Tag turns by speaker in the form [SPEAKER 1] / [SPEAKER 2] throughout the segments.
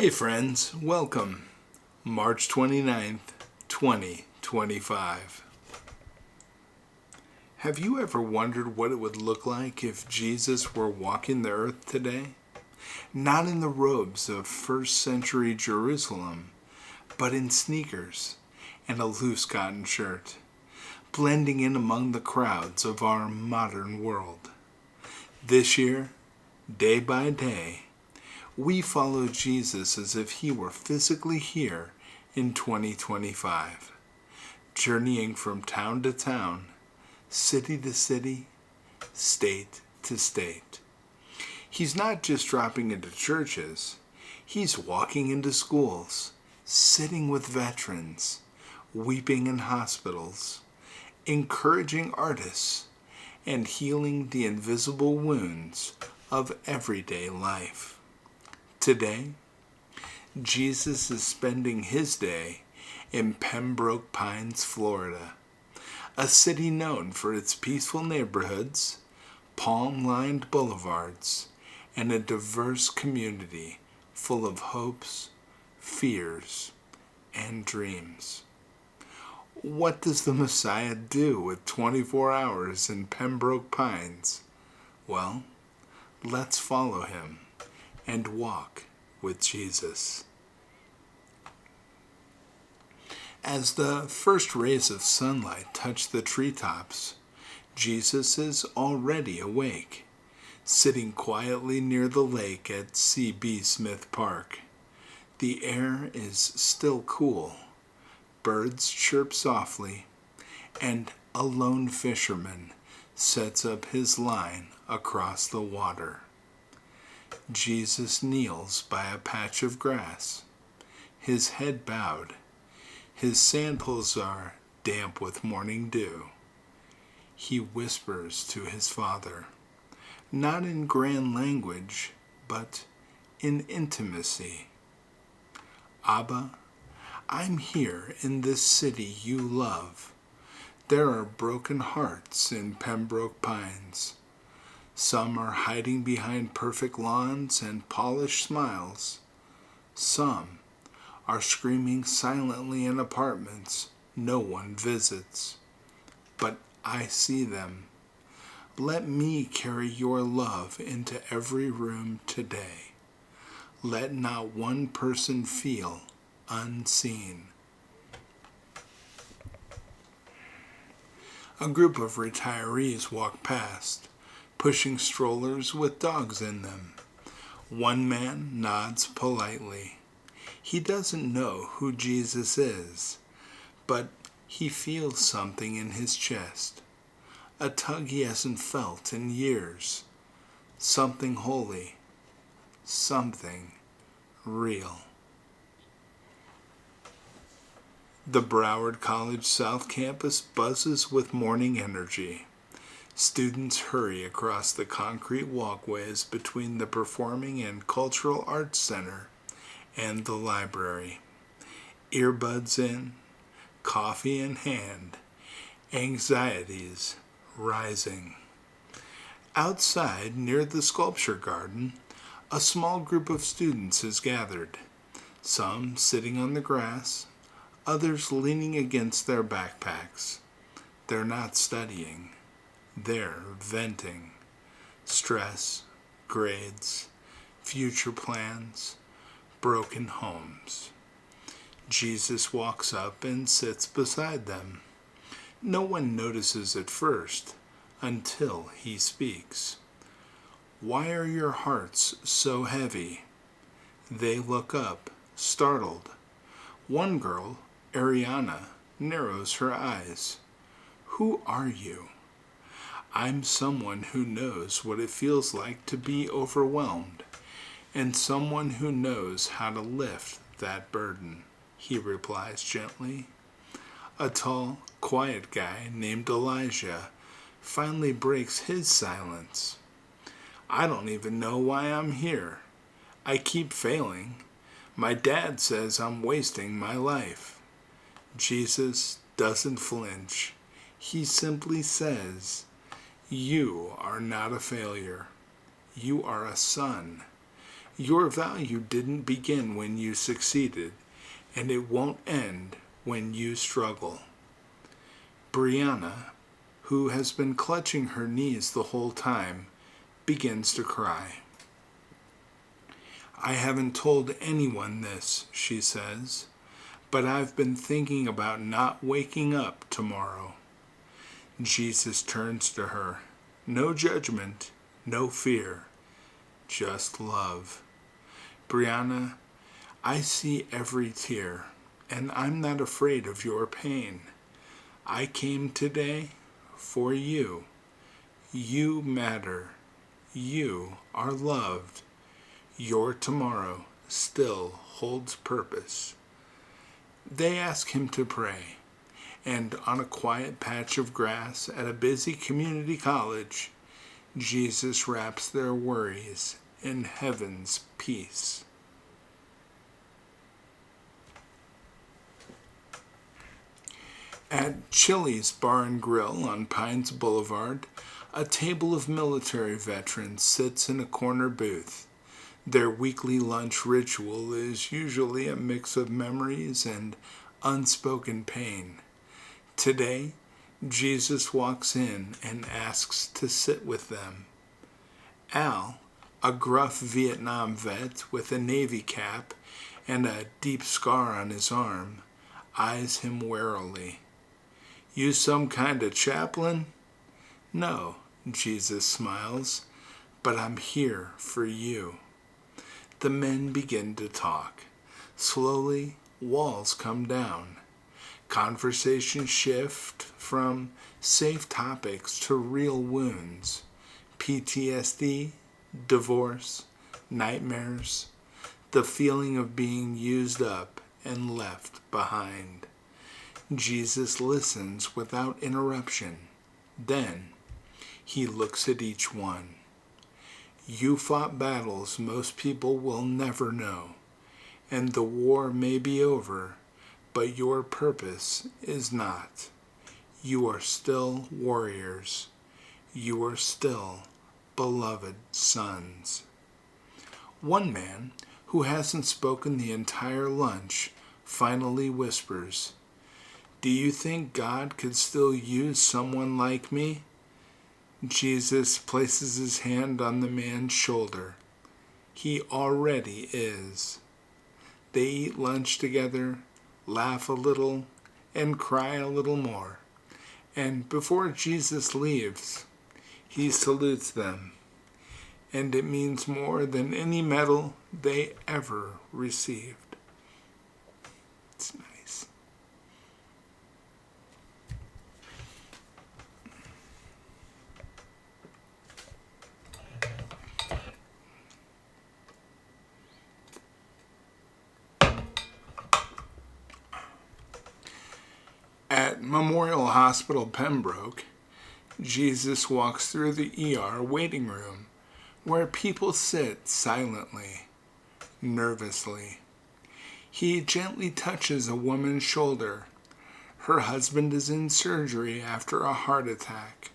[SPEAKER 1] Hey friends, welcome. March 29th, 2025. Have you ever wondered what it would look like if Jesus were walking the earth today? Not in the robes of first century Jerusalem, but in sneakers and a loose cotton shirt, blending in among the crowds of our modern world. This year, day by day, we follow Jesus as if he were physically here in 2025, journeying from town to town, city to city, state to state. He's not just dropping into churches, he's walking into schools, sitting with veterans, weeping in hospitals, encouraging artists, and healing the invisible wounds of everyday life. Today, Jesus is spending his day in Pembroke Pines, Florida, a city known for its peaceful neighborhoods, palm-lined boulevards, and a diverse community full of hopes, fears, and dreams. What does the Messiah do with 24 hours in Pembroke Pines? Well, let's follow him and walk with Jesus. As the first rays of sunlight touch the treetops, Jesus is already awake, sitting quietly near the lake at C.B. Smith Park. The air is still cool, birds chirp softly, and a lone fisherman sets up his line across the water. Jesus kneels by a patch of grass, his head bowed. His sandals are damp with morning dew. He whispers to his Father, not in grand language, but in intimacy. Abba, I'm here in this city you love. There are broken hearts in Pembroke Pines. Some are hiding behind perfect lawns and polished smiles. Some are screaming silently in apartments no one visits. But I see them. Let me carry your love into every room today. Let not one person feel unseen. A group of retirees walk past, pushing strollers with dogs in them. One man nods politely. He doesn't know who Jesus is, but he feels something in his chest, a tug he hasn't felt in years, something holy, something real. The Broward College South Campus buzzes with morning energy. Students hurry across the concrete walkways between the Performing and Cultural Arts Center and the library. Earbuds in, coffee in hand, anxieties rising. Outside, near the sculpture garden, a small group of students is gathered, some sitting on the grass, others leaning against their backpacks. They're not studying. They're venting. Stress, grades, future plans, broken homes. Jesus walks up and sits beside them. No one notices at first until he speaks. Why are your hearts so heavy? They look up, startled. One girl, Ariana, narrows her eyes. Who are you? I'm someone who knows what it feels like to be overwhelmed, and someone who knows how to lift that burden, he replies gently. A tall, quiet guy named Elijah finally breaks his silence. I don't even know why I'm here. I keep failing. My dad says I'm wasting my life. Jesus doesn't flinch. He simply says, you are not a failure. You are a son. Your value didn't begin when you succeeded, and it won't end when you struggle. Brianna, who has been clutching her knees the whole time, begins to cry. I haven't told anyone this, she says, but I've been thinking about not waking up tomorrow. Jesus turns to her. No judgment, no fear, just love. Brianna, I see every tear, and I'm not afraid of your pain. I came today for you. You matter. You are loved. Your tomorrow still holds purpose. They ask him to pray, and on a quiet patch of grass at a busy community college, Jesus wraps their worries in heaven's peace. At Chili's Bar and Grill on Pines Boulevard, a table of military veterans sits in a corner booth. Their weekly lunch ritual is usually a mix of memories and unspoken pain. Today, Jesus walks in and asks to sit with them. Al, a gruff Vietnam vet with a Navy cap and a deep scar on his arm, eyes him warily. You some kind of chaplain? No, Jesus smiles, but I'm here for you. The men begin to talk. Slowly, walls come down. Conversations shift from safe topics to real wounds. PTSD, divorce, nightmares, the feeling of being used up and left behind. Jesus listens without interruption. Then, he looks at each one. You fought battles most people will never know, and the war may be over, but your purpose is not. You are still warriors. You are still beloved sons. One man, who hasn't spoken the entire lunch, finally whispers, Do you think God could still use someone like me? Jesus places his hand on the man's shoulder. He already is. They eat lunch together, laugh a little, and cry a little more. And before Jesus leaves, he salutes them. And it means more than any medal they ever received. It's nice. At Memorial Hospital Pembroke, Jesus walks through the ER waiting room where people sit silently, nervously. He gently touches a woman's shoulder. Her husband is in surgery after a heart attack.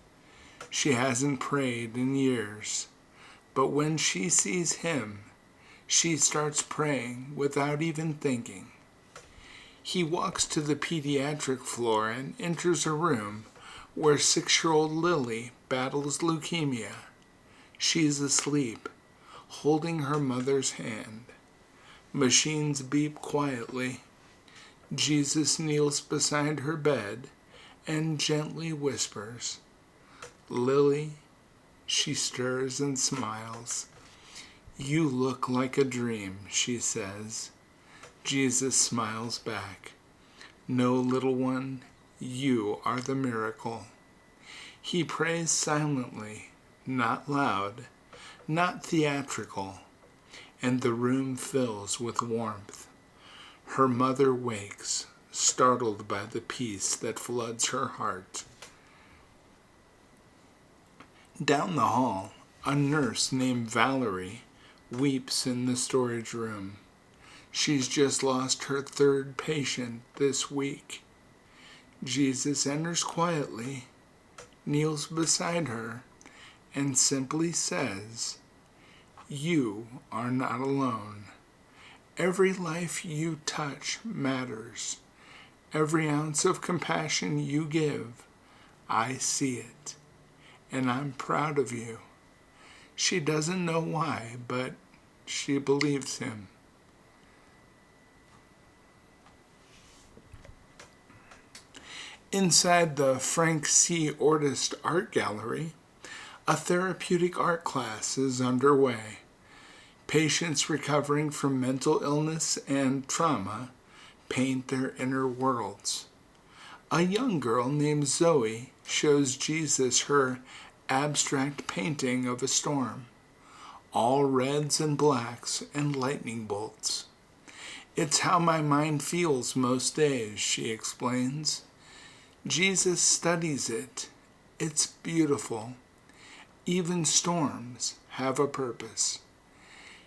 [SPEAKER 1] She hasn't prayed in years, but when she sees him, she starts praying without even thinking. He walks to the pediatric floor and enters a room where 6-year-old Lily battles leukemia. She's asleep, holding her mother's hand. Machines beep quietly. Jesus kneels beside her bed and gently whispers, Lily. She stirs and smiles. You look like a dream, she says. Jesus smiles back. No, little one, you are the miracle. He prays silently, not loud, not theatrical, and the room fills with warmth. Her mother wakes, startled by the peace that floods her heart. Down the hall, a nurse named Valerie weeps in the storage room. She's just lost her 3rd patient this week. Jesus enters quietly, kneels beside her, and simply says, You are not alone. Every life you touch matters. Every ounce of compassion you give, I see it, and I'm proud of you. She doesn't know why, but she believes him. Inside the Frank C. Ortist Art Gallery, a therapeutic art class is underway. Patients recovering from mental illness and trauma paint their inner worlds. A young girl named Zoe shows Jesus her abstract painting of a storm, all reds and blacks and lightning bolts. It's how my mind feels most days, she explains. Jesus studies it. It's beautiful. Even storms have a purpose.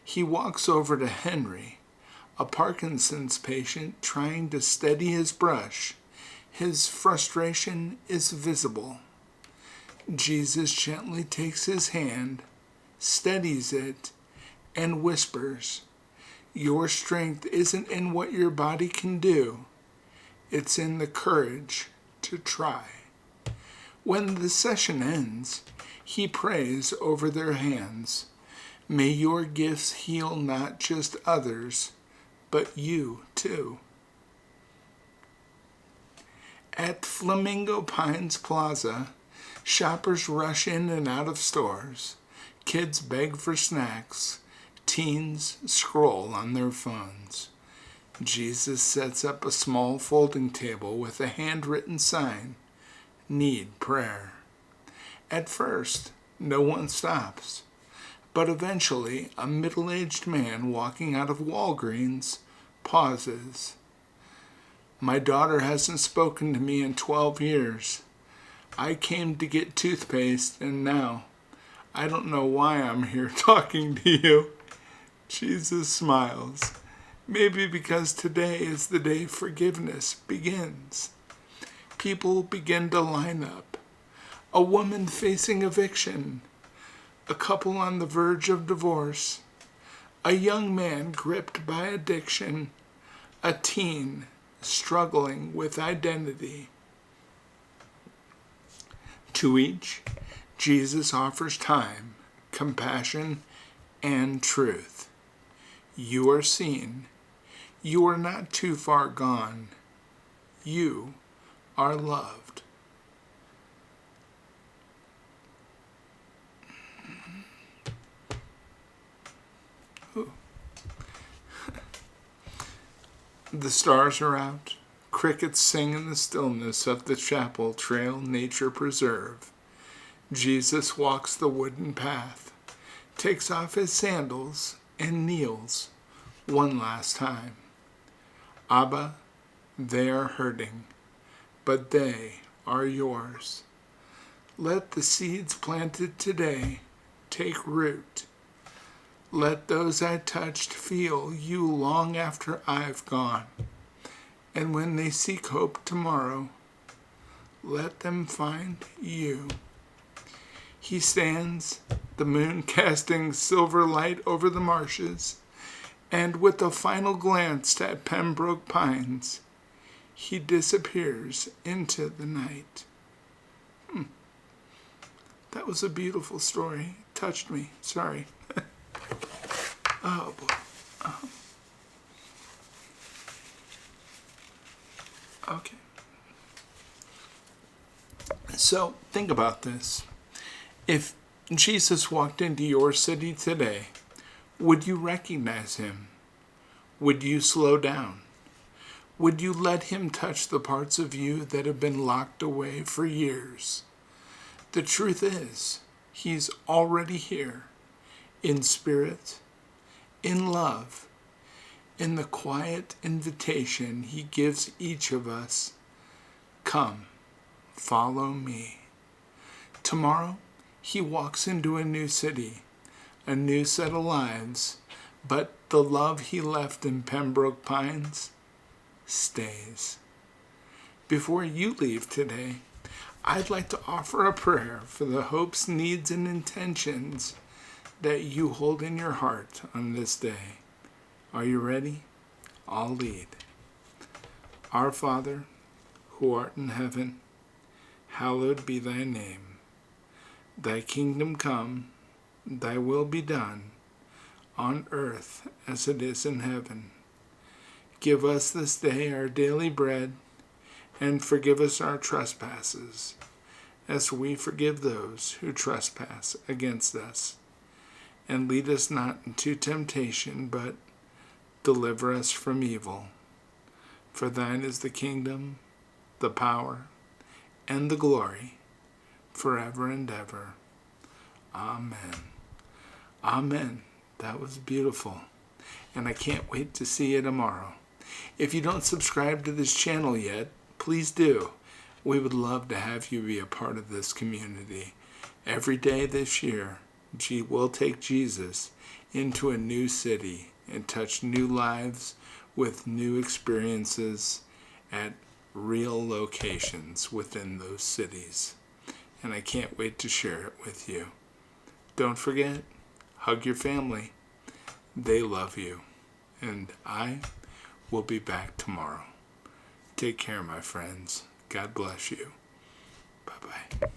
[SPEAKER 1] He walks over to Henry, a Parkinson's patient trying to steady his brush. His frustration is visible. Jesus gently takes his hand, steadies it, and whispers, "Your strength isn't in what your body can do. It's in the courage to try." When the session ends, he prays over their hands. May your gifts heal not just others, but you too. At Flamingo Pines Plaza, shoppers rush in and out of stores. Kids beg for snacks. Teens scroll on their phones. Jesus sets up a small folding table with a handwritten sign, "Need prayer." At first, no one stops, but eventually a middle-aged man walking out of Walgreens pauses. "My daughter hasn't spoken to me in 12 years. I came to get toothpaste, and now I don't know why I'm here talking to you." Jesus smiles. Maybe because today is the day forgiveness begins. People begin to line up. A woman facing eviction. A couple on the verge of divorce. A young man gripped by addiction. A teen struggling with identity. To each, Jesus offers time, compassion, and truth. You are seen. You are not too far gone. You are loved. Ooh. The stars are out. Crickets sing in the stillness of the Chapel Trail Nature Preserve. Jesus walks the wooden path, takes off his sandals, and kneels one last time. Abba, they are hurting, but they are yours. Let the seeds planted today take root. Let those I touched feel you long after I've gone. And when they seek hope tomorrow, let them find you. He stands, the moon casting silver light over the marshes, and with a final glance at Pembroke Pines, he disappears into the night. That was a beautiful story. It touched me. Sorry. Oh, boy. Okay. So, think about this. If Jesus walked into your city today, would you recognize him? Would you slow down? Would you let him touch the parts of you that have been locked away for years? The truth is, he's already here, in spirit, in love, in the quiet invitation he gives each of us. Come, follow me. Tomorrow, he walks into a new city, a new set of lives, but the love he left in Pembroke Pines stays. Before you leave today, I'd like to offer a prayer for the hopes, needs, and intentions that you hold in your heart on this day. Are you ready? I'll lead. Our Father, who art in heaven, hallowed be thy name. Thy kingdom come, thy will be done, on earth as it is in heaven. Give us this day our daily bread, and forgive us our trespasses, as we forgive those who trespass against us. And lead us not into temptation, but deliver us from evil. For thine is the kingdom, the power, and the glory, forever and ever. Amen. Amen. That was beautiful. And I can't wait to see you tomorrow. If you don't subscribe to this channel yet, please do. We would love to have you be a part of this community. Every day this year, we'll take Jesus into a new city and touch new lives with new experiences at real locations within those cities. And I can't wait to share it with you. Don't forget, hug your family. They love you. And I will be back tomorrow. Take care, my friends. God bless you. Bye-bye.